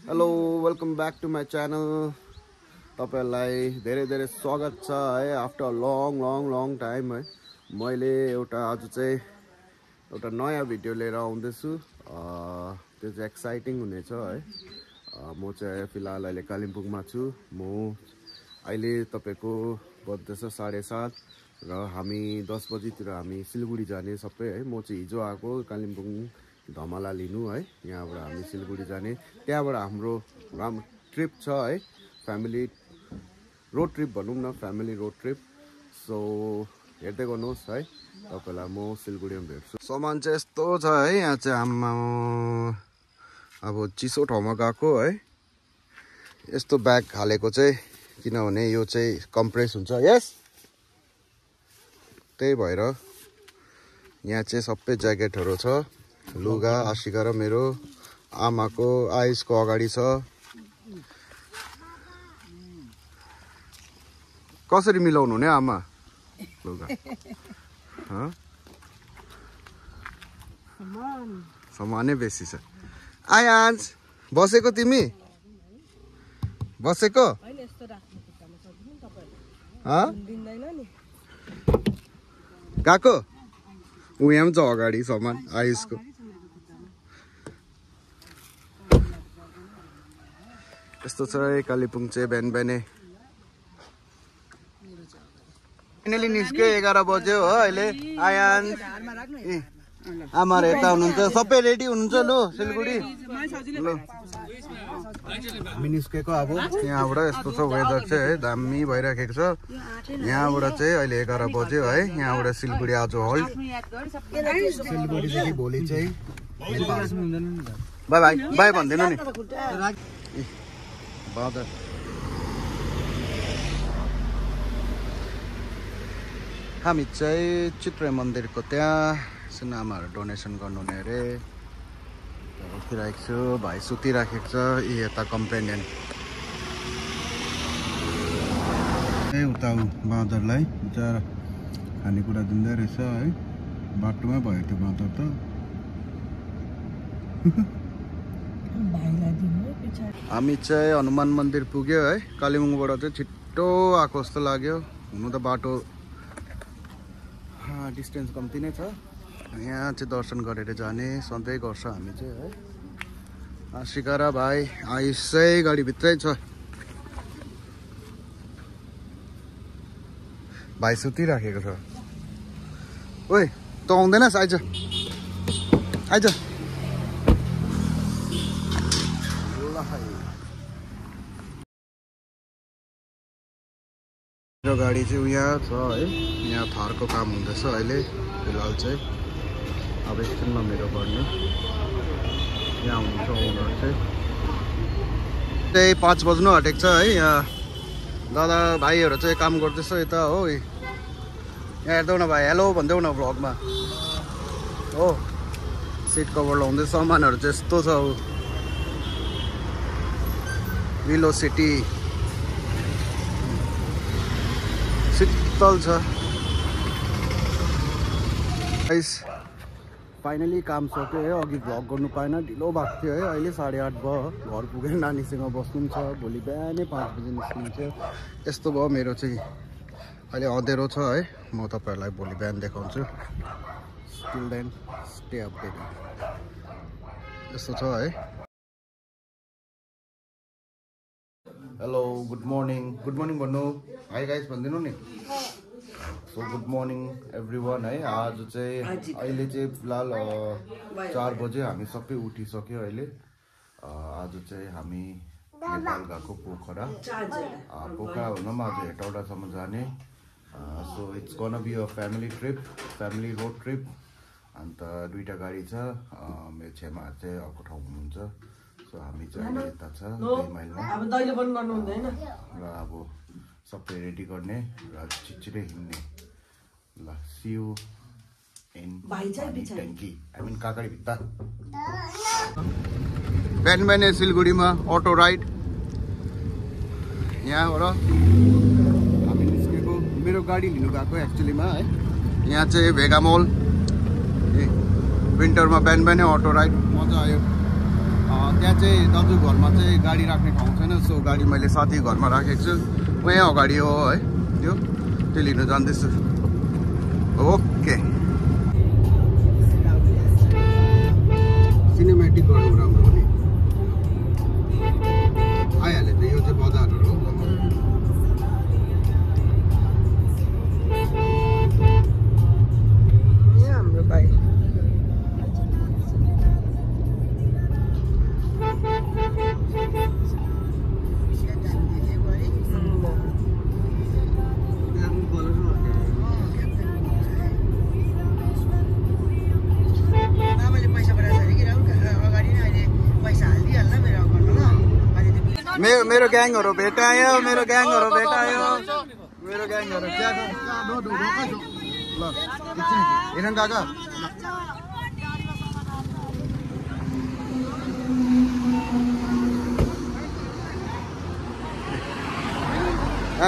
Hello welcome back to my channel. तपाईहरुलाई धेरै धेरै स्वागत छ है। आफ्टर लङ टाइम है मैले आज चाहिँ एउटा नयाँ भिडियो लिएर आउँदैछु। त्यो चाहिँ एक्साइटिङ हुनेछ है। म चाहिँ फिलहाल अहिले कालिम्पोङमा छु। म अहिले तपाईको बज्दैछ 7:30 र हामी 10 बजीतिर हामी सिलगढी जाने सबै है। म चाहिँ हिजो आएको कालिम्पोङ धमाला लिनु है। यहाँबाट हामी सिलगढी जाने, त्यहाँबाट हाम्रो ट्रिप छ है, फ्यामिली रोड ट्रिप भनौँ न, फ्यामिली रोड ट्रिप। सो हेर्दै गर्नुहोस् है, तपाईलाई म सिलगढीमा भेट्छु। सामान चाहिँ यस्तो छ है। यहाँ चाहिँ आमा अब चिसो ठाउँमा गएको है। यस्तो ब्याग हालेको चाहिँ किनभने यो चाहिँ कम्प्रेस हुन्छ। यस त्यही भएर यहाँ चाहिँ सबै ज्याकेटहरू छ। लुगा आशिका र मेरो आमाको आइसको अगाडि छ। कसरी मिलाउनु हुने आमा लुगा? समानै बेसी छ। आयान्स बसेको तिमी? बसेको? गएको? ऊ यहाँ पनि छ अगाडि सामान आयुषको। यस्तो छ कालिम्पोङ चाहिँ बिहान बिहानै। फाइनली निस्क्यो 11 बज्यो हो अहिले। आयान आमा यता हुनुहुन्छ, सबै रेडी हुनुहुन्छ लु सिलगढी लु। हामी निस्केको अब यहाँबाट। यस्तो छ वेदर चाहिँ है, दामी भइराखेको छ। यहाँबाट चाहिँ अहिले 11 बज्यो है। यहाँबाट सिलगढी आज हल्ट। सिलगढीदेखि भोलि चाहिँ बाई बाई बाई भन्दैन नि बादर। हामी चाहिँ चित्रे मन्दिरको त्यहाँ सिनेमाहरू डोनेसन गर्नु हुने अरे। उठिरहेको छु, भाइ सुतिराखेको छ। यता कम्पेनियन उता बाँदरलाई बिचरा खानेकुरा दिँदै रहेछ है। बाटोमै भयो त्यो बाँदर त। हामी चाहिँ हनुमान मन्दिर पुग्यो है। कालिम्पोङबाट चाहिँ छिट्टो आएको जस्तो लाग्यो। हुनु त बाटो डिस्टेन्स कम्ती नै छ। यहाँ चाहिँ दर्शन गरेर जाने सधैँ गर्छ हामी चाहिँ है। आशिका र भाइ आयुष चाहिँ गाडीभित्रै छ। भाइ सुतिराखेको छ। ओइ त आउँदैनस्? आइज आइज। मेरो गाडी चाहिँ यहाँ छ है। यहाँ थारको काम हुँदैछ अहिले फिलहाल चाहिँ। अब एकछिनमा मेरो गर्ने यहाँ हुनुहुन्छ ओनर चाहिँ 5 बज्नु आँटेको छ है। यहाँ दादा भाइहरू चाहिँ काम गर्दैछ यता हो। यहाँ हेर्दै न भाइ, हेलो भन्दै न भ्लगमा हो। सिट कभर लाउँदै सामानहरू चाहिँ यस्तो छ हो। विलो सिटी शीतल छ। फाइनली काम सक्यो है। अघि भ्लग गर्नु पाएन, ढिलो भएको थियो है। अहिले 8:30 भयो। घर पुगेर नानीसँग बस्नु पनि छ। भोलि बिहानै 5 बजी निस्किन्छ। यस्तो भयो मेरो चाहिँ। अहिले अँधेरो छ है। म तपाईँहरूलाई भोलि बिहान देखाउँछु। Still then stay update. यस्तो छ है। हेलो गुड मर्निङ भन्नु। हाई गाइस भनिदिनु नि। सो गुड मर्निङ एभ्रिवान है। आज चाहिँ अहिले चाहिँ फिलहाल 4 बजे हामी सबै उठिसक्यो अहिले। आज चाहिँ हामी नेपाल गएको पोखरा हुनमा आज हेटौडासम्म जाने। So it's gonna be a family trip, family road trip. अन्त 2टा गाडी छ। मेरो छेमाहरू चाहिँ अर्को ठाउँ हुनुहुन्छ। सो हामी चाहिँ यता छ 2 माइलमा र अब सबै रेडी गर्ने र छिटछिटै हिँड्ने। ल सी यू इन ट्याङ्की, आई मिन काँक्री भित्ता। बिहान बिहानै सिलगढीमा अटो राइड। यहाँबाट हामी निस्केको। मेरो गाडी लिनु गएको एक्चुअलीमा है। यहाँ चाहिँ भेगा मल विन्टरमा बिहान बिहानै अटो राइड मजा आयो। त्यहाँ चाहिँ दाजु घरमा चाहिँ गाडी राख्ने ठाउँ छैन, सो गाडी मैले साथी घरमा राखेको छु। यहाँ अगाडि हो है त्यो लिन जाँदैछु। ओके, सिनेमेटिक गर्नु राम्रो हो नि। आइहाल्यो त, यो चाहिँ बजारहरू हो। हाम्रो भाइ मेरो ग्याङहरू भेटायो, मेरो ग्याङहरू भेटायो, मेरो ग्याङहरू ल हिरण काका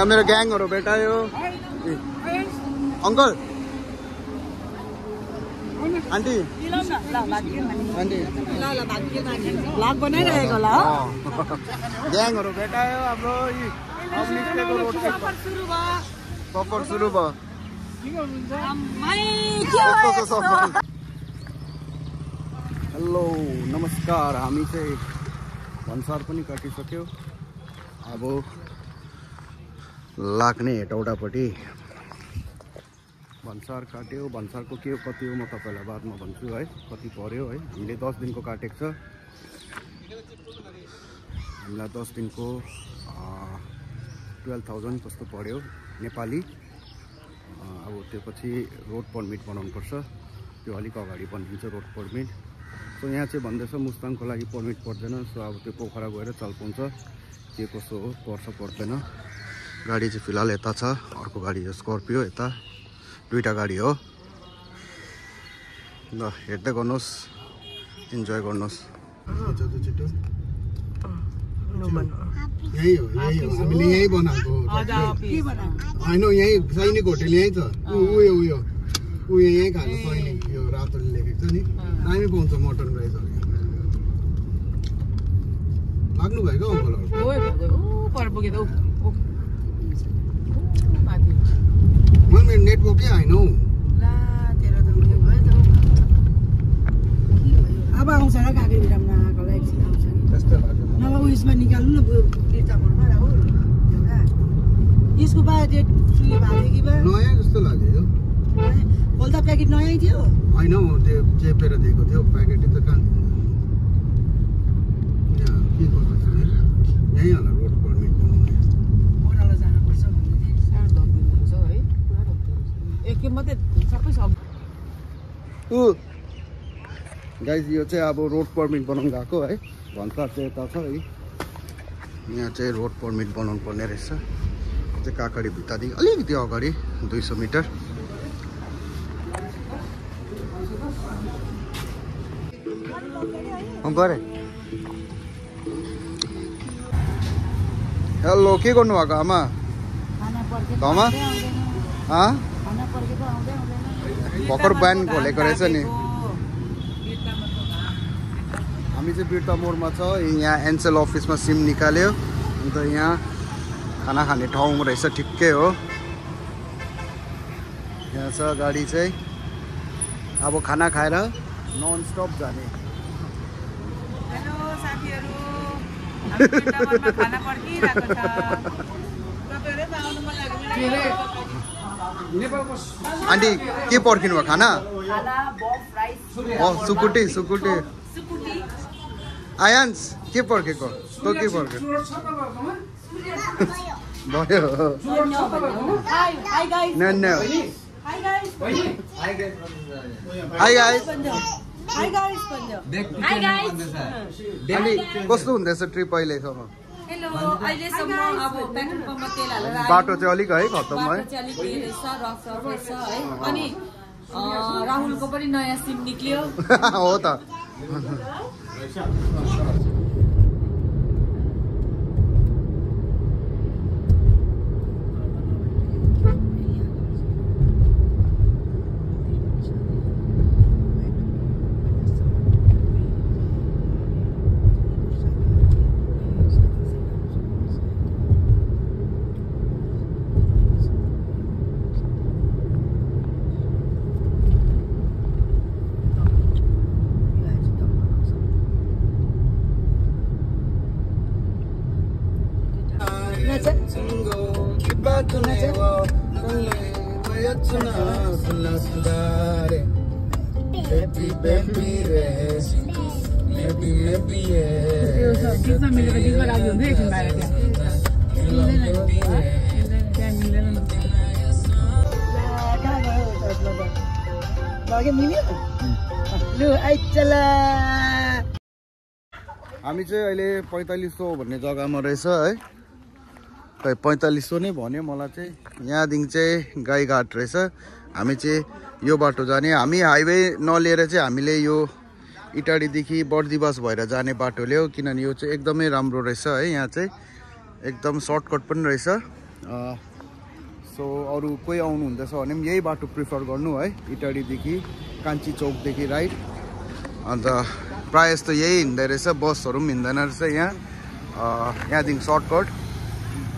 मेरो ग्याङहरू भेटायो। अङ्कल आन्टी आन्टी ब्लग बनाइरहेको होला हो। ग्याङहरू भेटायो हाम्रो। सफर सुरु भयो। हेलो नमस्कार, हामी चाहिँ भन्सार पनि काटिसक्यो। अब लाग्ने हेटौडापट्टि भन्सार काट्यो। भन्सारको के कति हो म तपाईँलाई बादमा भन्छु है, कति पर्यो है। हामीले 10 दिनको काटेको छ। हामीलाई 10 दिनको 12,000 जस्तो पर्यो नेपाली। अब त्यो पछि रोड पर्मिट बनाउनुपर्छ, त्यो अलिक अगाडि बनिन्छ रोड पर्मिट। सो यहाँ चाहिँ भन्दैछ मुस्ताङको लागि पर्मिट पर्दैन। सो अब त्यो पोखरा गएर चल पाउँछ, के कसो हो, पर्छ पर्दैन। गाडी चाहिँ फिलहाल यता छ, अर्को गाडी हो स्कर्पियो, यता दुईवटा गाडी हो। ल हेर्दै गर्नुहोस्, इन्जोय गर्नुहोस्। यही हो, हामीले यही बनाएको होइन, यही सैनिक होटेल यही छ। उयो यही खानु सैनिक, यो रातोले लेखेको छ नि, दामी पाउँछ मटन राइसहरू। लाग्नु भएको अङ्कलहरू मेरो नेटवर्कै होइन हौ। अब आउँछ र काँक्री बिराममा आएकोलाई एकछिन आउँछ नि। त्यस्तो लाग्छ नभए उयसमा निकाल्नु न बिर्तामोडमा राहुल। यसको बाद डेट सुयो भएको कि बा नयाँ जस्तो लाग्यो यो। खोल्दा प्याकेट नयाँ थियो होइन हौ, त्यो चेपेर दिएको थियो प्याकेटै त कहाँ यहाँ के गर्नु छ यही होला रोड पर्मिट बनाउने। ओह्रालो जानुपर्छ भन्दै थिएँ। साह्रो धक्दिनुहुन्छ है, पुरा धक्दिनुहुन्छ। एकखेप मात्रै सबै सब गाइज यो चाहिँ अब रोड पर्मिट बनाउनु गएको है। भन्सार चाहिँ यता छ है, यहाँ चाहिँ रोड पर्मिट बनाउनु पर्ने रहेछ। चाहिँ काकडी भित्तादेखि अलिकति अगाडि 200 मिटर। गरे हेलो, के गर्नु भएको आमा घरमा? भर्खर बिहान खोलेको रहेछ नि। हामी चाहिँ बिर्ता मोडमा छ, यहाँ एनसेल अफिसमा सिम निकाल्यो। अन्त यहाँ खाना खाने ठाउँ रहेछ, ठिक्कै हो। यहाँ छ गाडी चाहिँ, अब खाना खाएर नन स्टप जाने। हेलो साथीहरु, हामी बिर्तामोडमा खाना पर्खिरहेको छ। तपाईहरुले त आउनु मन लाग्यो। आन्टी के पर्खिनु भयो खाना? खाना बफ राइस। सुकुटी सुकुटी। आयांश के पर्खेको? तँ के पर्ख्यो? भयो। Hi guys. न hi guys. Hi guys. Hi guys भन्नु। Hi guys. अनि कस्तो हुँदैछ ट्रिप अहिलेसम्म? हेलो, अहिलेसम्म अब पेट्रोल पम्पमा तेल हालेर बाटो चाहिँ अलिक है खतम है, बाटो चाहिँ अलिक के रहेछ, रफ रहेछ है। अनि राहुलको पनि नयाँ सिम निक्लियो। हो त। तूने वो चुना सुना सुधारे बेबी बेबी रे बेबी बेबी रे यो सब गीतमा मिलेर गीतमा लागि हुन्छ एकछिन बाहिर त्यहाँ मिल्दैन बागे मिल्यो लु आइचला हामी चाहिँ अहिले 4500 भन्ने जग्गामा रहेछ है 4500 नै भन्यो मलाई चाहिँ यहाँदेखि चाहिँ गाईघाट रहेछ हामी चाहिँ यो बाटो जाने हामी हाइवे नलिएर चाहिँ हामीले यो इटाडीदेखि बर्दिवास भएर जाने बाटो ल्यायो किनभने यो चाहिँ एकदमै राम्रो रहेछ है यहाँ चाहिँ एकदम सर्टकट पनि रहेछ सो अरू कोही आउनु हुँदैछ भने पनि यही बाटो प्रिफर गर्नु है इटाडीदेखि कान्छी चौकदेखि राइट अन्त प्रायः जस्तो यही हिँड्दै रहेछ बसहरू पनि हिँड्दैन रहेछ यहाँदेखि सर्टकट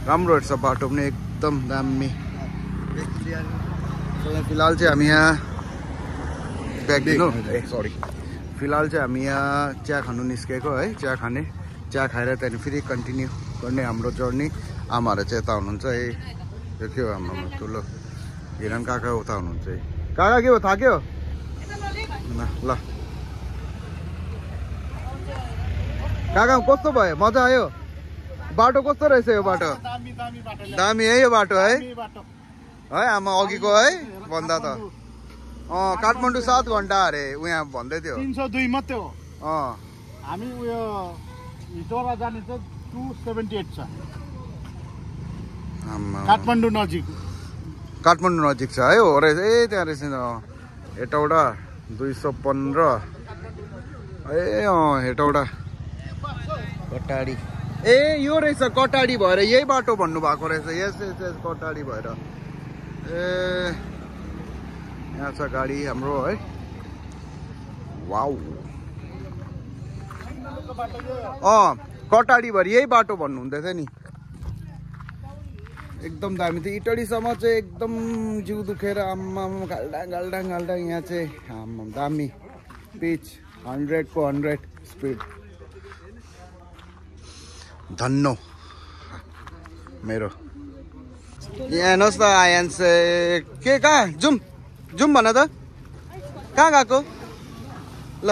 राम्रो रहेछ बाटो पनि एकदम दामी फिलहाल चाहिँ हामी यहाँ सरी फिलहाल चाहिँ हामी यहाँ चिया खानु निस्केको है चिया खाएर त्यहाँदेखि फेरि कन्टिन्यू गर्ने हाम्रो जर्नी आमाहरू चाहिँ यता हुनुहुन्छ है यो के हो हाम्रो ठुलो हिरण काका उता हुनुहुन्छ है काका के हो थाक्यो ल काका कस्तो भयो मजा आयो बाटो कस्तो रहेछ यो बाटो दामी है यो बाटो है आमा अघिको है भन्दा त काठमाडौँ 7 घन्टा अरे उहाँ भन्दै थियो 302 मात्रै हो हामी उयो हिटोरा जाने चाहिँ 278 छ काठमाडौँ नजिक छ है हो रहेछ ए त्यहाँ रहेछ हेटौडा 215 ए हेटौडा कटाडी ए यो रहेछ कटाडी भएर यही बाटो भन्नु भएको रहेछ यस कटाडी भएर ए यहाँ छ गाडी हाम्रो है वाउ कटाडी भएर यही बाटो भन्नु हुँदै थियो नि एकदम दामी थियो इटडीसम्म चाहिँ एकदम जिउ दुखेर आम्मा गाल्डा यहाँ चाहिँ दामी पिच 100 को 100 स्पिड धन्नो मेरो यहाँ हेर्नुहोस् त आयन चाहिँ के कहाँ जुम भन त कहाँ गएको ल